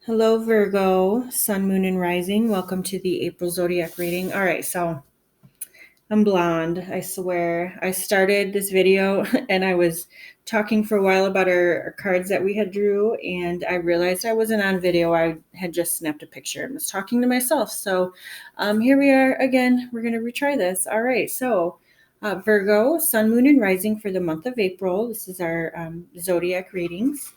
Hello, Virgo, Sun, Moon, and Rising. Welcome to the April Zodiac reading. All right, so I'm blonde, I swear. I started this video and I was talking for a while about our cards that we had drew, and I realized I wasn't on video. I had just snapped a picture and was talking to myself. So here we are again. We're going to retry this. All right, so Virgo, Sun, Moon, and Rising for the month of April. This is our Zodiac readings.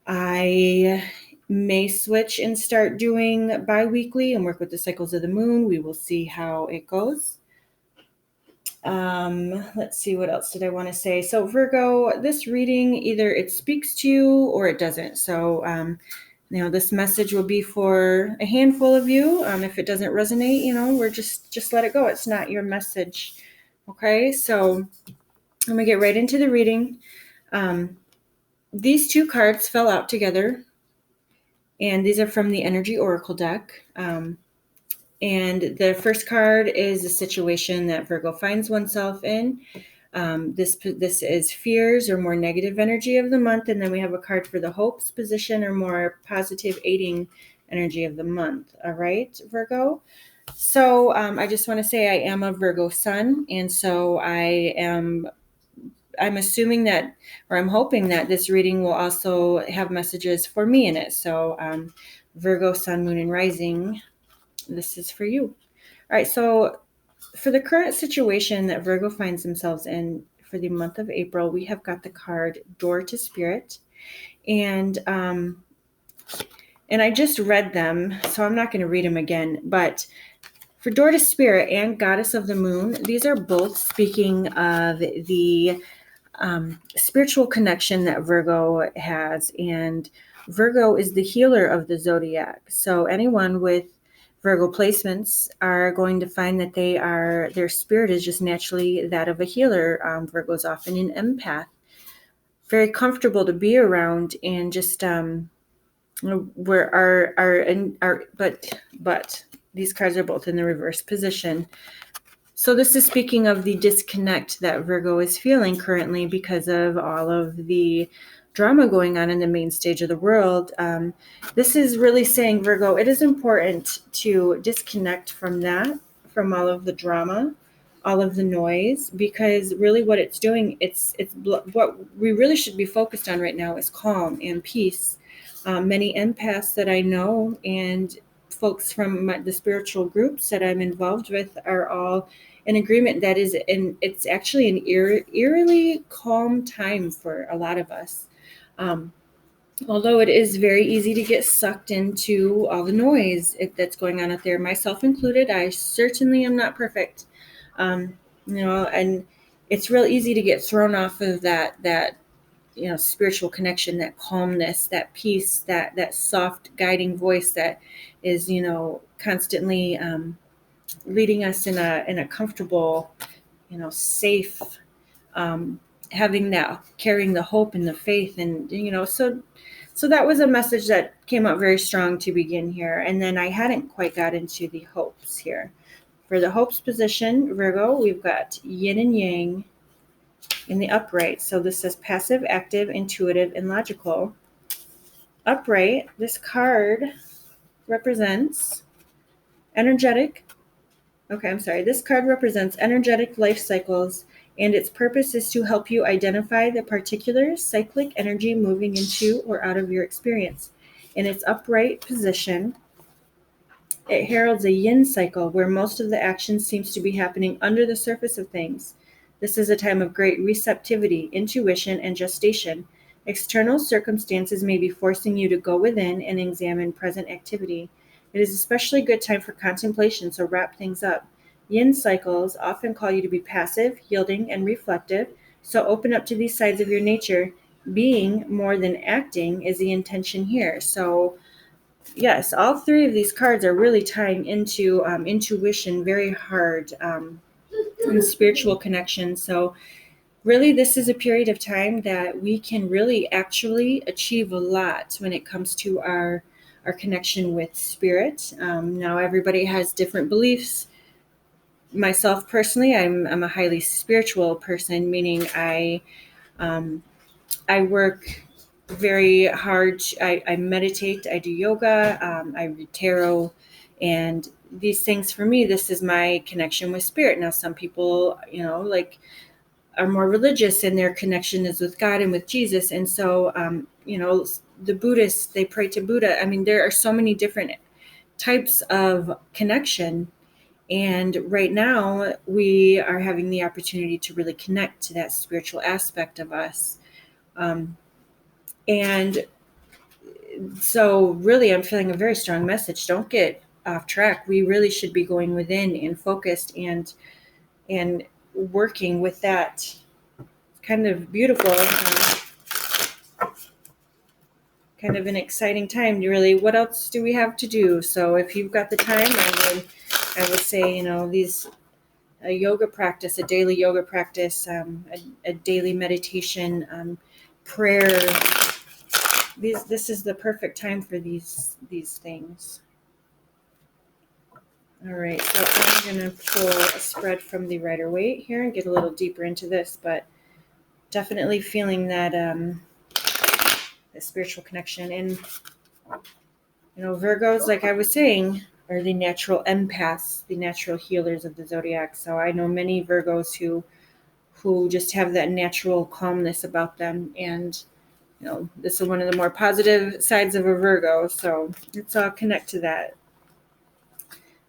I may switch and start doing bi-weekly and work with the cycles of the moon. We will see how it goes. Let's see, what else did I want to say? So Virgo, this reading, either it speaks to you or it doesn't. So, this message will be for a handful of you. If it doesn't resonate, we're just let it go. It's not your message. Okay. So I'm going to get right into the reading. These two cards fell out together, and these are from the Energy Oracle deck. And the first card is a situation that Virgo finds oneself in. This is fears or more negative energy of the month. And then we have a card for the hopes position or more positive aiding energy of the month. All right, Virgo. So I just want to say I am a Virgo sun. And so I'm assuming that, or I'm hoping that this reading will also have messages for me in it. So Virgo, Sun, Moon, and Rising, this is for you. All right, so for the current situation that Virgo finds themselves in for the month of April, we have got the card Door to Spirit. And I just read them, so I'm not going to read them again. But for Door to Spirit and Goddess of the Moon, these are both speaking of the spiritual connection that Virgo has. And Virgo is the healer of the zodiac. So anyone with Virgo placements are going to find that their spirit is just naturally that of a healer. Virgo's often an empath, very comfortable to be around, and just but these cards are both in the reverse position. So this is speaking of the disconnect that Virgo is feeling currently because of all of the drama going on in the main stage of the world. This is really saying, Virgo, it is important to disconnect from that, from all of the drama, all of the noise, because really what it's doing, what we really should be focused on right now is calm and peace. Many empaths that I know and folks from the spiritual groups that I'm involved with are all in agreement that it's actually an eerily calm time for a lot of us. Although it is very easy to get sucked into all the noise that's going on out there, myself included. I certainly am not perfect, and it's real easy to get thrown off of that spiritual connection, that calmness, that peace, that soft guiding voice that is constantly leading us in a comfortable, safe, having that, carrying the hope and the faith. And so that was a message that came out very strong to begin here. And then I hadn't quite got into the hopes here. For the hopes position, Virgo, we've got yin and yang in the upright. So this says passive, active, intuitive, and logical. Upright, this card represents energetic. This card represents energetic life cycles, and its purpose is to help you identify the particular cyclic energy moving into or out of your experience. In its upright position, it heralds a yin cycle where most of the action seems to be happening under the surface of things. This is a time of great receptivity, intuition, and gestation. External circumstances may be forcing you to go within and examine present activity. It is especially a good time for contemplation, so wrap things up. Yin cycles often call you to be passive, yielding, and reflective, so open up to these sides of your nature. Being more than acting is the intention here. So yes, all three of these cards are really tying into intuition very hard, and spiritual connection. So really, this is a period of time that we can really actually achieve a lot when it comes to our connection with spirit. Now, everybody has different beliefs. Myself personally, I'm a highly spiritual person, meaning I work very hard. I meditate, I do yoga, I read tarot, and these things for me, this is my connection with spirit. Now, some people, like are more religious and their connection is with God and with Jesus. And so, the Buddhists, they pray to Buddha. I mean, there are so many different types of connection. And right now, we are having the opportunity to really connect to that spiritual aspect of us. And so, really, I'm feeling a very strong message. Don't get off track. We really should be going within and focused and working with that kind of beautiful, kind of an exciting time to really, what else do we have to do? So if you've got the time, I would say, these a yoga practice, a daily yoga practice, a daily meditation, prayer. This is the perfect time for these things. All right, so I'm going to pull a spread from the Rider-Waite here and get a little deeper into this, but definitely feeling that the spiritual connection. And Virgos, like I was saying, are the natural empaths, the natural healers of the zodiac. So I know many Virgos who just have that natural calmness about them, and this is one of the more positive sides of a Virgo. So let's all connect to that.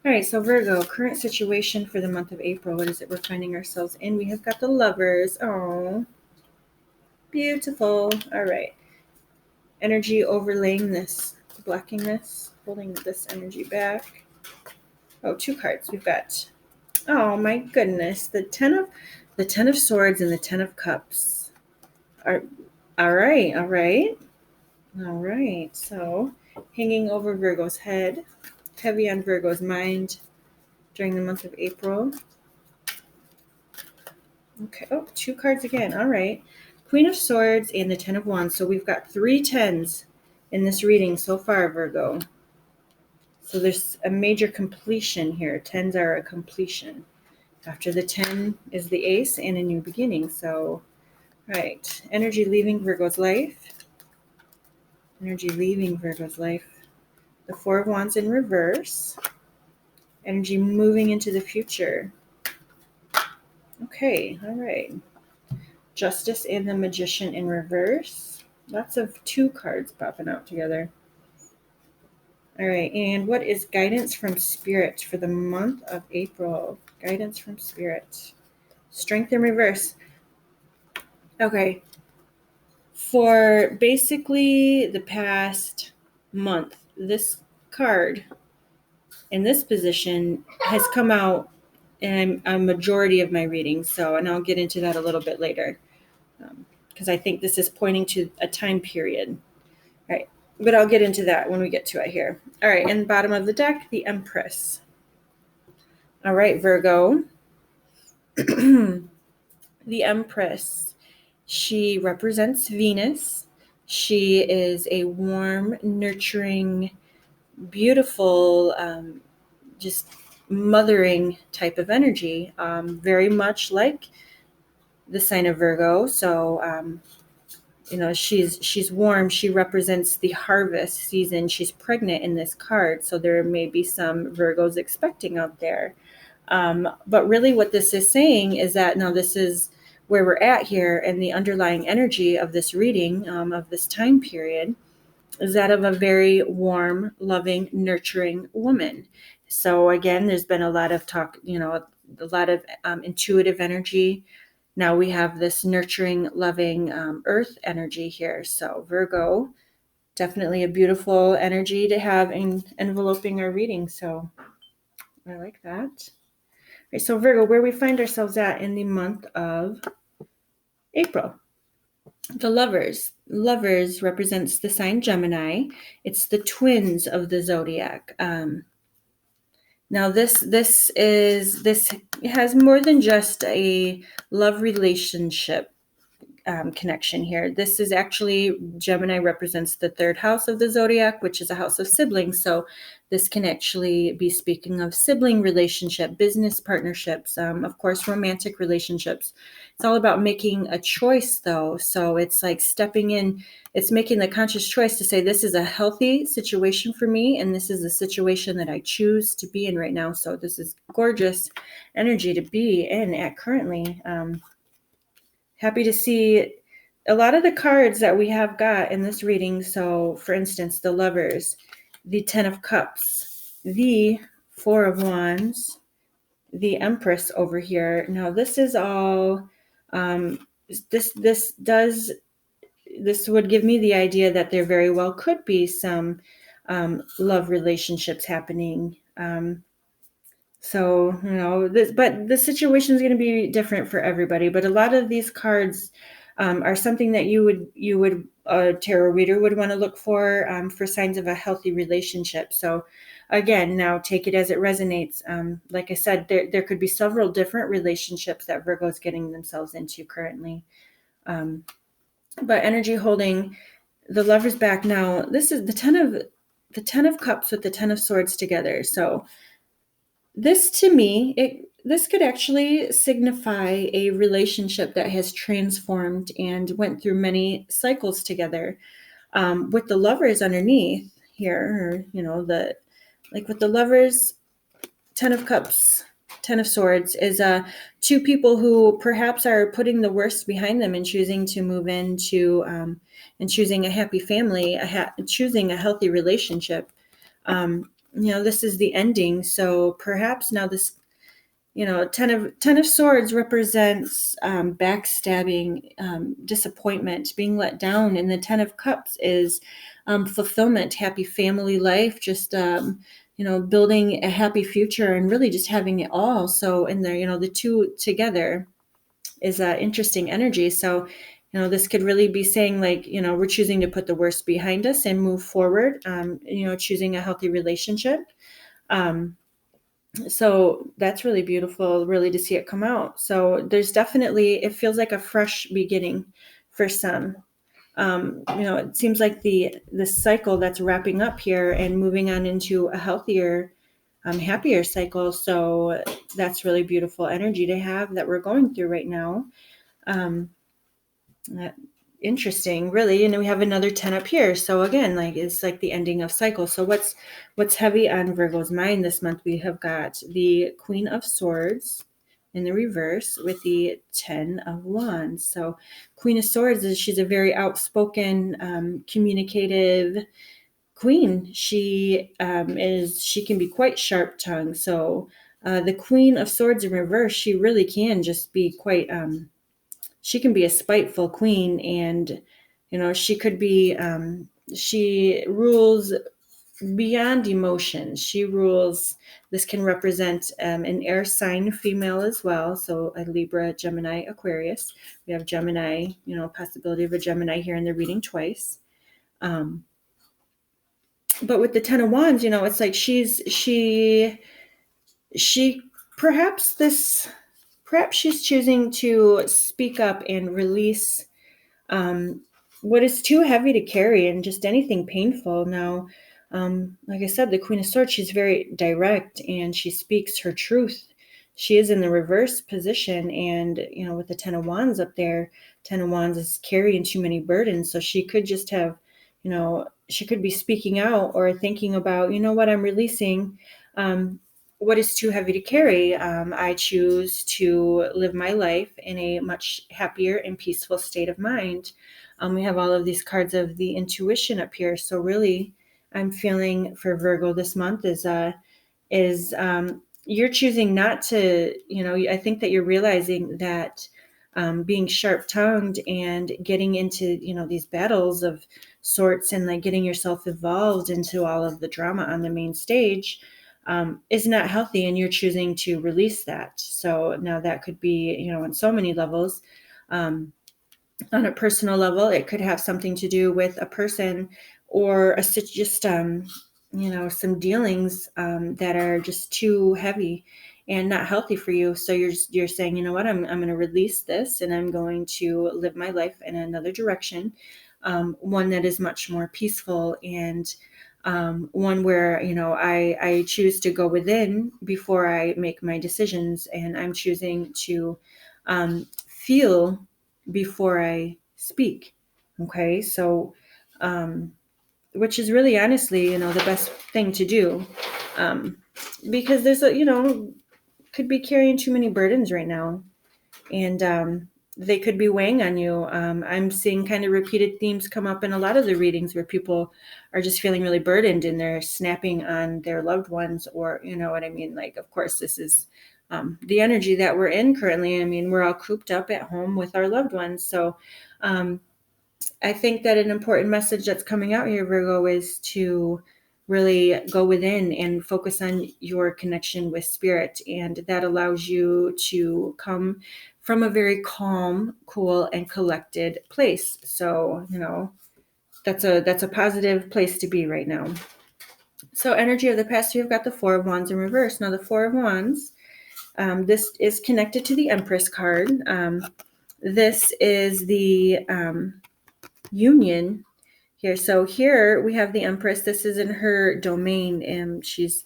All right, so Virgo, current situation for the month of April. What is it we're finding ourselves in? We have got the Lovers. Oh, beautiful. All right. Energy overlaying this, blocking this, holding this energy back. Oh, 2 cards. We've got, oh my goodness, the Ten of Swords and the 10 of Cups. All right. So, hanging over Virgo's head, heavy on Virgo's mind during the month of April. Okay, 2 cards again. All right. Queen of Swords and the 10 of Wands. So we've got 3 10s in this reading so far, Virgo. So there's a major completion here. 10s are a completion. After the 10 is the Ace and a new beginning. So, right. Energy leaving Virgo's life. Energy leaving Virgo's life. The 4 of Wands in reverse. Energy moving into the future. Okay, all right. Justice and the Magician in reverse. Lots of 2 cards popping out together. All right, and what is guidance from Spirit for the month of April? Guidance from Spirit. Strength in reverse. Okay. For basically the past month, this card in this position has come out in a majority of my readings. And I'll get into that a little bit later, because I think this is pointing to a time period. All right, but I'll get into that when we get to it here. All right, in the bottom of the deck, the Empress. All right, Virgo. The Empress. She represents Venus. She is a warm, nurturing, beautiful, just mothering type of energy, very much like the sign of Virgo. So, she's warm. She represents the harvest season. She's pregnant in this card, so there may be some Virgos expecting out there. But really what this is saying is that now this is where we're at here, and the underlying energy of this reading, of this time period, is that of a very warm, loving, nurturing woman. So again, there's been a lot of talk, a lot of intuitive energy. Now we have this nurturing, loving earth energy here. So Virgo, definitely a beautiful energy to have in enveloping our reading. So I like that. Right, so Virgo, where we find ourselves at in the month of April. The Lovers. Lovers represents the sign Gemini. It's the twins of the zodiac. Now this has more than just a love relationship connection here. This is actually, Gemini represents the third house of the zodiac, which is a house of siblings. So this can actually be speaking of sibling relationship, business partnerships, of course, romantic relationships. It's all about making a choice, though. So it's like stepping in, it's making the conscious choice to say, this is a healthy situation for me, and this is a situation that I choose to be in right now. So this is gorgeous energy to be in at currently. Happy to see a lot of the cards that we have got in this reading. So, for instance, the Lovers, the Ten of Cups, the Four of Wands, the Empress over here. Now, this is all. This would give me the idea that there very well could be some love relationships happening. So, but the situation is going to be different for everybody. But a lot of these cards are something that you would a tarot reader would want to look for signs of a healthy relationship. So, again, now take it as it resonates. Like I said, there could be several different relationships that Virgo's getting themselves into currently. But energy holding the Lovers back now. This is the Ten of Cups with the Ten of Swords together. So this, to me, this could actually signify a relationship that has transformed and went through many cycles together. With the Lovers underneath here, with the Lovers, Ten of Cups, Ten of Swords is two people who perhaps are putting the worst behind them and choosing to move into and choosing a happy family, choosing a healthy relationship. This is the ending. So perhaps now this, Ten of Swords represents backstabbing, disappointment, being let down, and the Ten of Cups is fulfillment, happy family life, just building a happy future and really just having it all. So in there, the two together is interesting energy. So this could really be saying, like, we're choosing to put the worst behind us and move forward, choosing a healthy relationship. So that's really beautiful, really, to see it come out. So there's definitely, it feels like a fresh beginning for some. It seems like the cycle that's wrapping up here and moving on into a healthier, happier cycle. So that's really beautiful energy to have that we're going through right now. Interesting, really. We have another 10 up here. So again, it's like the ending of cycle. So what's heavy on Virgo's mind this month? We have got the Queen of Swords in the reverse with the 10 of Wands. So Queen of Swords she's a very outspoken, communicative queen. She can be quite sharp-tongued. So the Queen of Swords in reverse, she really can just be quite she can be a spiteful queen, and she could be she rules beyond emotions. She rules. This can represent an air sign female as well, so a Libra, Gemini, Aquarius. We have Gemini, possibility of a Gemini here in the reading twice. But with the Ten of Wands, it's like she perhaps she's choosing to speak up and release what is too heavy to carry and just anything painful. Now, like I said, the Queen of Swords, she's very direct and she speaks her truth. She is in the reverse position, and with the Ten of Wands up there, Ten of Wands is carrying too many burdens. So she could just have, she could be speaking out or thinking about, what I'm releasing. What is too heavy to carry? I choose to live my life in a much happier and peaceful state of mind. We have all of these cards of the intuition up here. So really, I'm feeling for Virgo this month is you're choosing not to, I think that you're realizing that being sharp-tongued and getting into, these battles of sorts and like getting yourself involved into all of the drama on the main stage is not healthy, and you're choosing to release that. So now that could be, on so many levels. On a personal level, it could have something to do with a person or some dealings that are just too heavy. and not healthy for you. So you're saying, you know what, I'm going to release this, and I'm going to live my life in another direction, one that is much more peaceful, and one where, I choose to go within before I make my decisions, and I'm choosing to feel before I speak. Okay, so which is really honestly, the best thing to do, because there's could be carrying too many burdens right now, and they could be weighing on you. I'm seeing kind of repeated themes come up in a lot of the readings where people are just feeling really burdened and they're snapping on their loved ones, or you know what I mean? Like, of course, this is the energy that we're in currently. I mean, we're all cooped up at home with our loved ones. So I think that an important message that's coming out here, Virgo, is to really go within and focus on your connection with spirit. And that allows you to come from a very calm, cool, and collected place. So, that's a positive place to be right now. So energy of the past, we've got the Four of Wands in reverse. Now the Four of Wands, this is connected to the Empress card. This is the union here. So here we have the Empress. This is in her domain, and she's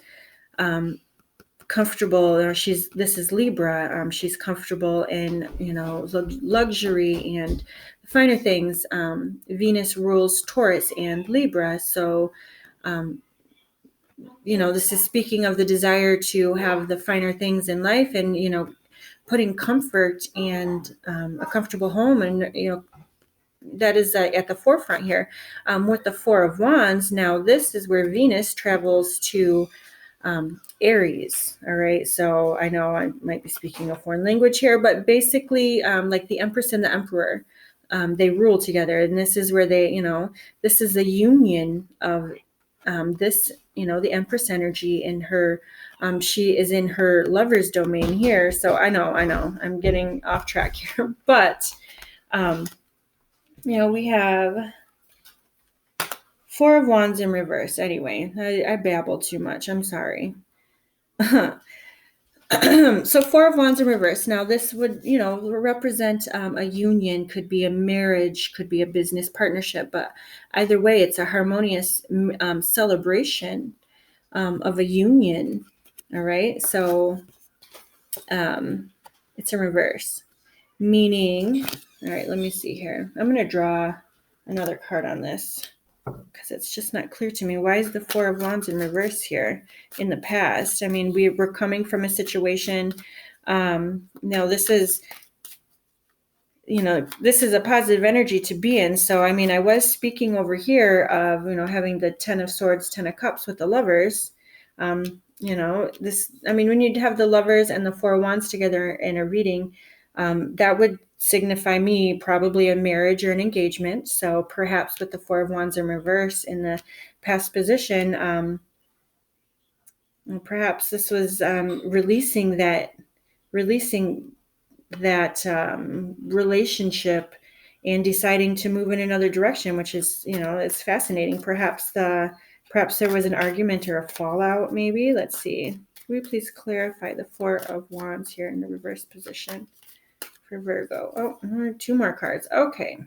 comfortable. This is Libra. She's comfortable in luxury and finer things. Venus rules Taurus and Libra. So this is speaking of the desire to have the finer things in life, and putting comfort and a comfortable home, and that is at the forefront here. With the Four of Wands, now this is where Venus travels to Aries. All right, so I know I might be speaking a foreign language here, but basically, like the Empress and the Emperor, they rule together, and this is where this is the union of this, the Empress energy in her. She is in her lover's domain here. So I know, I'm getting off track here, but we have Four of Wands in reverse. Anyway, I babble too much. I'm sorry. So Four of Wands in reverse. Now this would, represent a union, could be a marriage, could be a business partnership, but either way, it's a harmonious celebration of a union. All right. So it's in reverse, meaning, all right, let me see here. I'm going to draw another card on this, because it's just not clear to me. Why is the Four of Wands in reverse here in the past? I mean, we're coming from a situation. Now this is, this is a positive energy to be in. So, I mean, I was speaking over here of, having the Ten of Swords, Ten of Cups with the Lovers. When you have the Lovers and the Four of Wands together in a reading, that would signify me probably a marriage or an engagement. So perhaps with the Four of Wands in reverse in the past position, perhaps this was releasing that relationship and deciding to move in another direction, which is, it's fascinating. Perhaps there was an argument or a fallout, maybe. Let's see. Can we please clarify the Four of Wands here in the reverse position for Virgo? Oh, two more cards. Okay.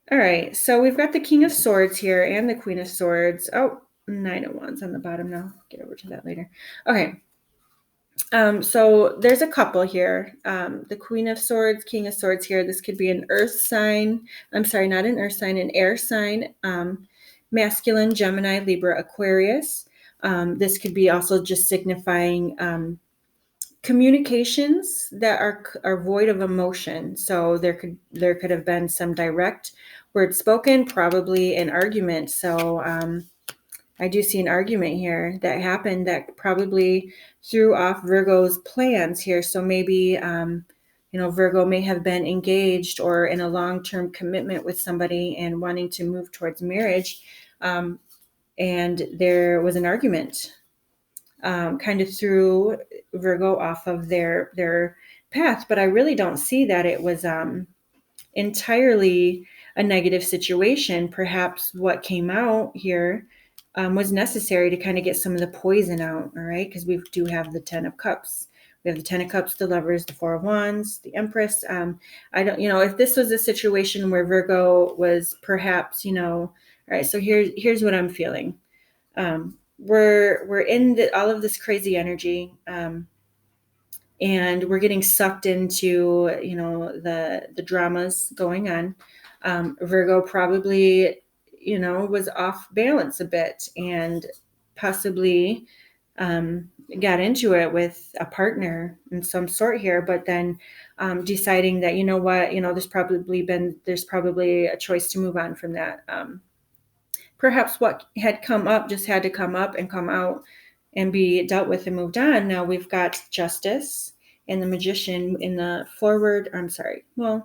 All right. So we've got the King of Swords here and the Queen of Swords. Oh, Nine of Wands on the bottom now. I'll get over to that later. Okay. So there's a couple here. The Queen of Swords, King of Swords here. This could be an earth sign. I'm sorry, not an earth sign, an air sign. Masculine, Gemini, Libra, Aquarius. This could be also just signifying communications that are void of emotion. So there could have been some direct word spoken, probably an argument. So I do see an argument here that happened that probably threw off Virgo's plans here. So maybe, Virgo may have been engaged or in a long-term commitment with somebody and wanting to move towards marriage. And there was an argument, kind of threw Virgo off of their path. But I really don't see that it was entirely a negative situation. Perhaps what came out here was necessary to kind of get some of the poison out, all right? Because we do have the 10 of Cups. We have the 10 of Cups, the Lovers, the Four of Wands, the Empress. I don't, if this was a situation where Virgo was perhaps, all right, so here's what I'm feeling. We're in all of this crazy energy, and we're getting sucked into, the dramas going on. Virgo probably, was off balance a bit and possibly got into it with a partner in some sort here, but then deciding that, there's probably a choice to move on from that. Perhaps what had come up just had to come up and come out and be dealt with and moved on. Now we've got Justice and the Magician in the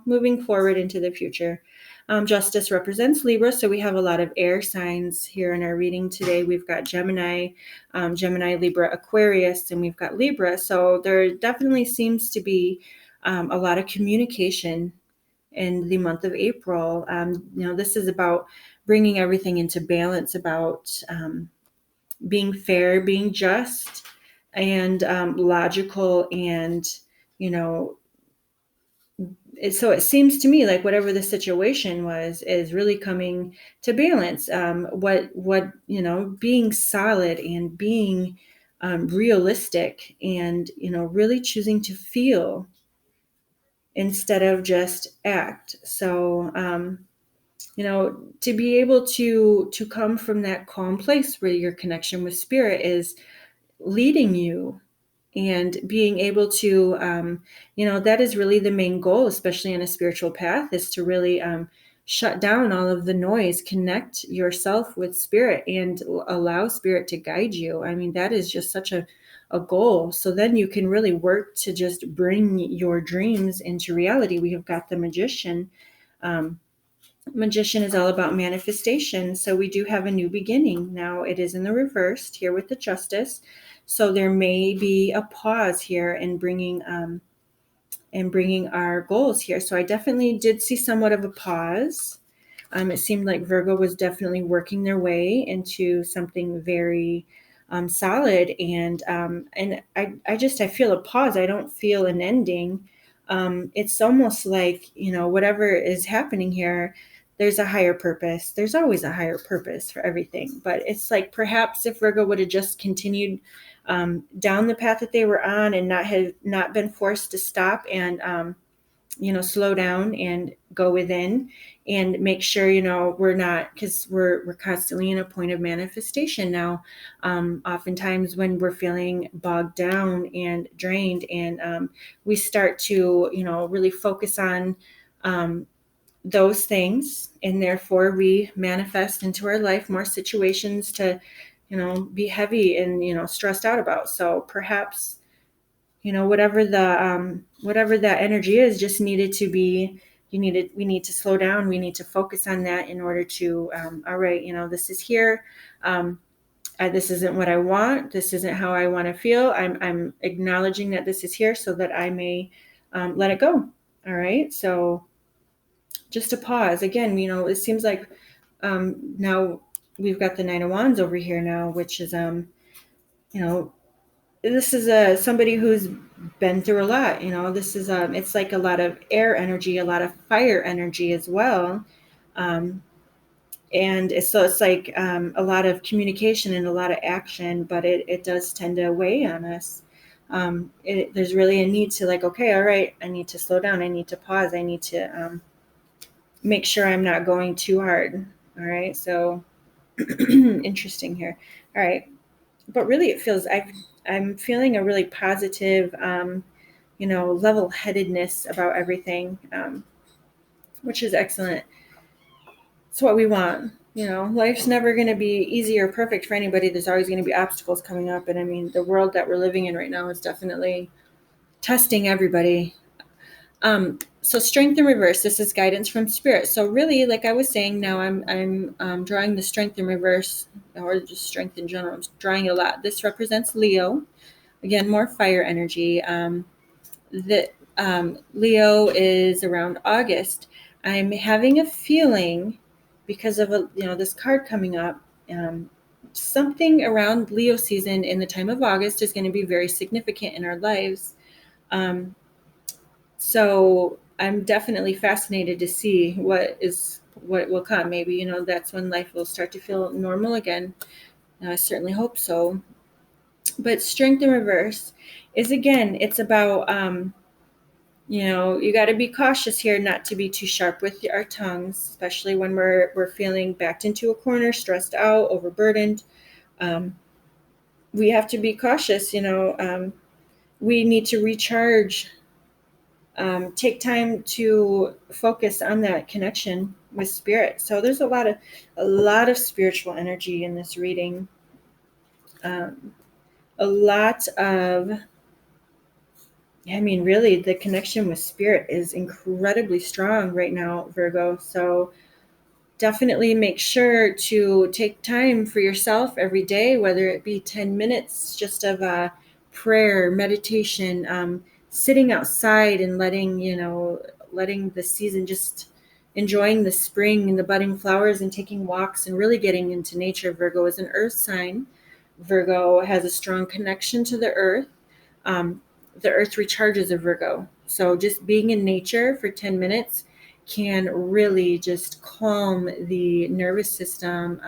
moving forward into the future. Justice represents Libra, so we have a lot of air signs here in our reading today. We've got Gemini, Libra, Aquarius, and we've got Libra. So there definitely seems to be a lot of communication in the month of April. This is about bringing everything into balance, about being fair, being just, and logical, and so it seems to me like whatever the situation was is really coming to balance. Being solid and being realistic, and really choosing to feel instead of just act. So to be able to come from that calm place where your connection with spirit is leading you, and being able to that is really the main goal, especially in a spiritual path, is to really shut down all of the noise, connect yourself with spirit, and allow spirit to guide you. I mean, that is just such a goal. So then you can really work to just bring your dreams into reality. We have got the Magician. Magician is all about manifestation. So we do have a new beginning. Now it is in the reversed here with the Justice. So there may be a pause here in bringing our goals here. So I definitely did see somewhat of a pause. It seemed like Virgo was definitely working their way into something very solid, and I feel a pause. I don't feel an ending. It's almost like, whatever is happening here, there's a higher purpose. There's always a higher purpose for everything. But it's like perhaps if Virgo would have just continued down the path that they were on, and not been forced to stop and slow down and go within and make sure, we're not, because we're constantly in a point of manifestation now. Oftentimes when we're feeling bogged down and drained, and we start to, really focus on those things, and therefore we manifest into our life more situations to, be heavy and, stressed out about. So perhaps, whatever that energy is, just needed to be, we need to slow down. We need to focus on that in order to, all right, this is here. This isn't what I want. This isn't how I want to feel. I'm acknowledging that this is here so that I may let it go. All right. So just a pause. Again, it seems like now we've got the Nine of Wands over here now, which is, this is somebody who's been through a lot. This is it's like a lot of air energy, a lot of fire energy as well. And it's like a lot of communication and a lot of action, but it does tend to weigh on us. There's really a need to, like, okay, all right, I need to slow down. I need to pause. I need to make sure I'm not going too hard. All right. So interesting here. All right. But really it feels, I'm feeling a really positive, level-headedness about everything, which is excellent. It's what we want. Life's never going to be easy or perfect for anybody. There's always going to be obstacles coming up. And I mean, the world that we're living in right now is definitely testing everybody. So Strength in reverse. This is guidance from spirit. So really, like I was saying, now I'm drawing the Strength in reverse, or just strength in general. I'm drawing it a lot. This represents Leo. Again, more fire energy. Leo is around August. I'm having a feeling, because of this card coming up, something around Leo season in the time of August is going to be very significant in our lives. So I'm definitely fascinated to see what will come. Maybe, that's when life will start to feel normal again. I certainly hope so. But strength in reverse is, again, it's about, you got to be cautious here not to be too sharp with our tongues, especially when we're feeling backed into a corner, stressed out, overburdened. We have to be cautious. We need to recharge. Take time to focus on that connection with spirit. So there's a lot of spiritual energy in this reading. A lot of, really, the connection with spirit is incredibly strong right now, Virgo. So definitely make sure to take time for yourself every day, whether it be 10 minutes just of prayer, meditation, sitting outside and letting the season, just enjoying the spring and the budding flowers and taking walks and really getting into nature. Virgo is an earth sign. Virgo has a strong connection to the earth. The earth recharges a Virgo. So just being in nature for 10 minutes can really just calm the nervous system,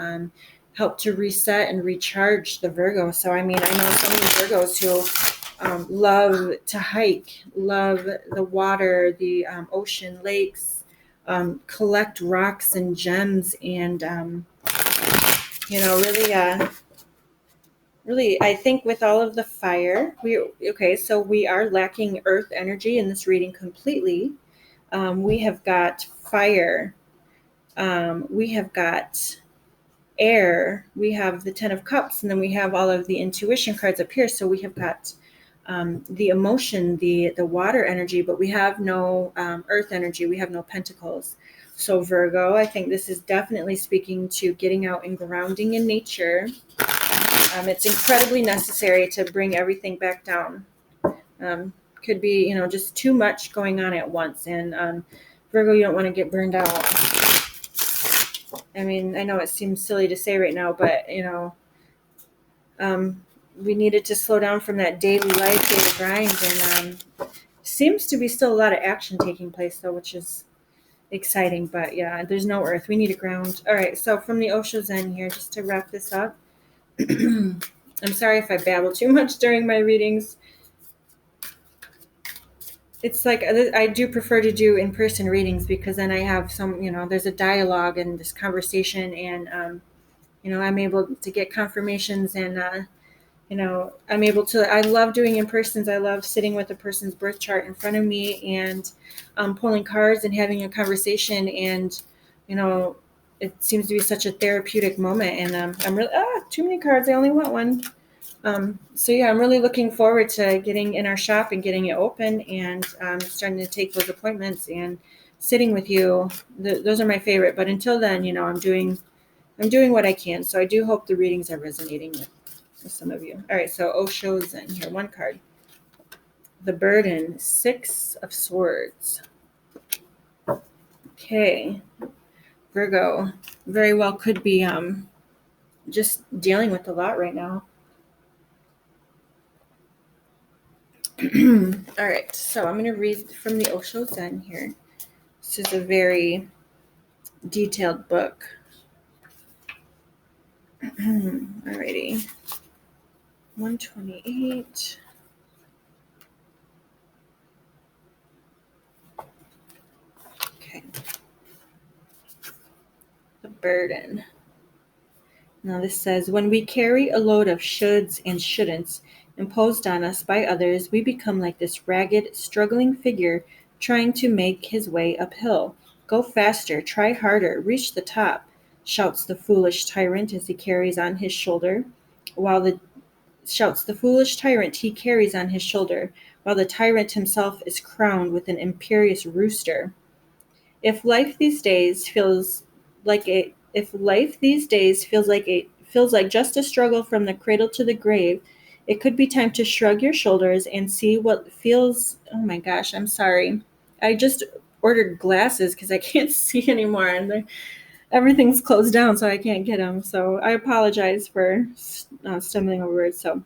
help to reset and recharge the Virgo. So, I know so many Virgos who love to hike, love the water, the ocean, lakes, collect rocks and gems, and, really, I think with all of the fire, so we are lacking earth energy in this reading completely. We have got fire. We have got air. We have the 10 of Cups, and then we have all of the intuition cards up here. So we have got the emotion, the water energy, but we have no earth energy. We have no pentacles. So Virgo, I think this is definitely speaking to getting out and grounding in nature. It's incredibly necessary to bring everything back down. Could be, just too much going on at once. And Virgo, you don't want to get burned out. I know it seems silly to say right now, but, we needed to slow down from that daily life, daily grind. And seems to be still a lot of action taking place, though, which is exciting. But, yeah, there's no earth. We need a ground. All right, so from the Osho Zen here, just to wrap this up. I'm sorry if I babble too much during my readings. It's like I do prefer to do in-person readings because then I have some, there's a dialogue and this conversation, and I'm able to get confirmations, and I'm able to. I love doing in-persons. I love sitting with a person's birth chart in front of me and pulling cards and having a conversation, and it seems to be such a therapeutic moment. And I'm really too many cards. I only want one. So yeah, I'm really looking forward to getting in our shop and getting it open, and starting to take those appointments and sitting with you. Those are my favorite. But until then, I'm doing what I can. So I do hope the readings are resonating with some of you. All right, so Osho Zen here, one card. The Burden, 6 of Swords. Okay, Virgo, very well could be just dealing with a lot right now. All right, so I'm going to read from the Osho Zen here. This is a very detailed book. Alrighty. 128. Okay. The Burden. Now this says, when we carry a load of shoulds and shouldn'ts imposed on us by others, we become like this ragged, struggling figure trying to make his way uphill. Go faster, try harder, reach the top, shouts the foolish tyrant as he carries on his shoulder, while the tyrant himself is crowned with an imperious rooster. If life these days feels like just a struggle from the cradle to the grave, it could be time to shrug your shoulders and see what feels. Oh my gosh, I'm sorry. I just ordered glasses because I can't see anymore, and everything's closed down, so I can't get them. So I apologize for stumbling over it. So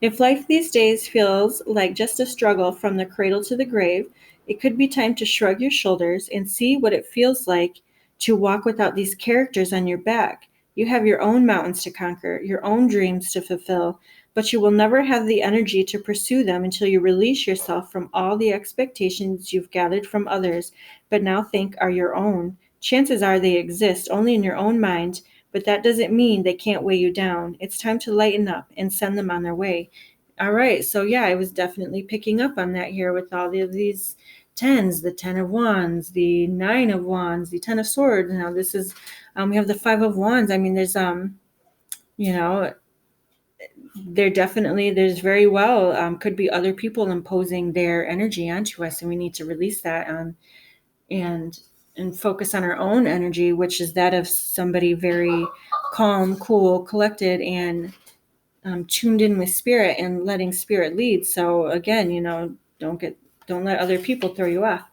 if life these days feels like just a struggle from the cradle to the grave, it could be time to shrug your shoulders and see what it feels like to walk without these characters on your back. You have your own mountains to conquer, your own dreams to fulfill, but you will never have the energy to pursue them until you release yourself from all the expectations you've gathered from others, but now think are your own. Chances are they exist only in your own mind, but that doesn't mean they can't weigh you down. It's time to lighten up and send them on their way. All right. So, yeah, I was definitely picking up on that here with all of these tens, the 10 of wands, the 9 of wands, the 10 of swords. Now this is, we have the 5 of wands. I mean, there's, you know, there's very well, could be other people imposing their energy onto us, and we need to release that, and focus on our own energy, which is that of somebody very calm, cool, collected, and tuned in with spirit and letting spirit lead. So again, don't let other people throw you off.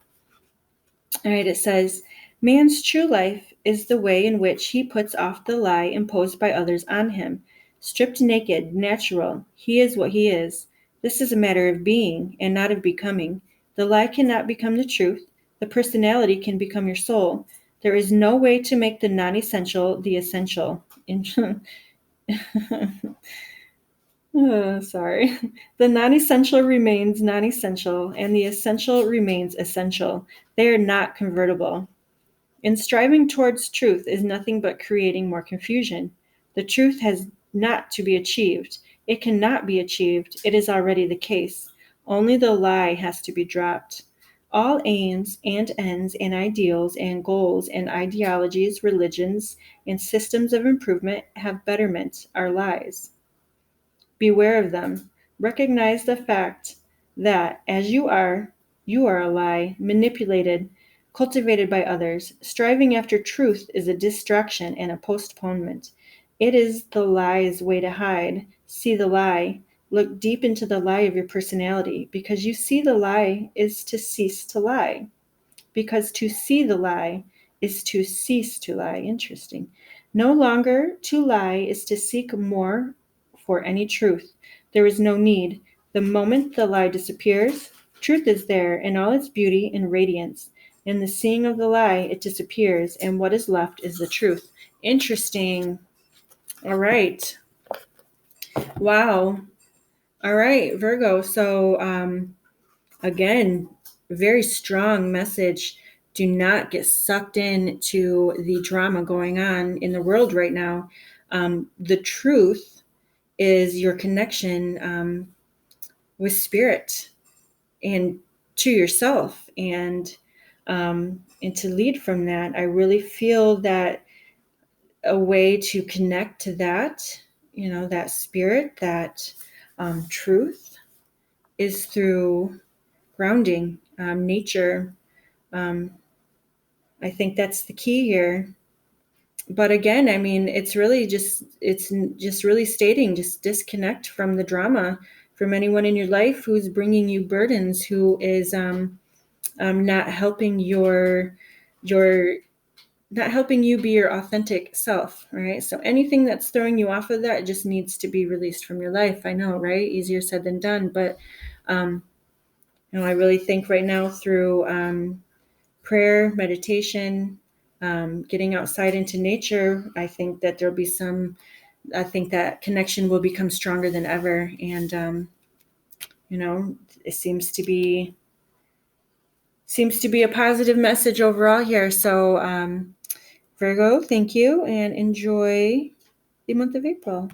All right, it says, man's true life is the way in which he puts off the lie imposed by others on him. Stripped naked, natural, he is what he is. This is a matter of being and not of becoming. The lie cannot become the truth. The personality can become your soul. There is no way to make the non-essential the essential. Oh, sorry. The non-essential remains non-essential, and the essential remains essential. They are not convertible. And striving towards truth is nothing but creating more confusion. The truth has not to be achieved. It cannot be achieved. It is already the case. Only the lie has to be dropped. All aims and ends and ideals and goals and ideologies, religions, and systems of improvement have betterment, are lies. Beware of them. Recognize the fact that, as you are a lie, manipulated, cultivated by others. Striving after truth is a distraction and a postponement. It is the lie's way to hide. See the lie. Look deep into the lie of your personality, because you see the lie is to cease to lie. Because to see the lie is to cease to lie. Interesting. No longer to lie is to seek more for any truth. There is no need. The moment the lie disappears, truth is there in all its beauty and radiance. In the seeing of the lie, it disappears, and what is left is the truth. Interesting. All right. Wow. All right, Virgo. So, again, very strong message. Do not get sucked into the drama going on in the world right now. The truth is your connection with spirit and to yourself, and to lead from that. I really feel that a way to connect to that, that spirit, that truth, is through grounding, nature. I think that's the key here. But again, I mean, it's just really stating, just disconnect from the drama, from anyone in your life who's bringing you burdens, who is not helping your not helping you be your authentic self, right? So anything that's throwing you off of that just needs to be released from your life. I know, right? Easier said than done, but I really think right now through prayer, meditation, getting outside into nature, I think that I think that connection will become stronger than ever. And, it seems to be a positive message overall here. So, Virgo, thank you, and enjoy the month of April.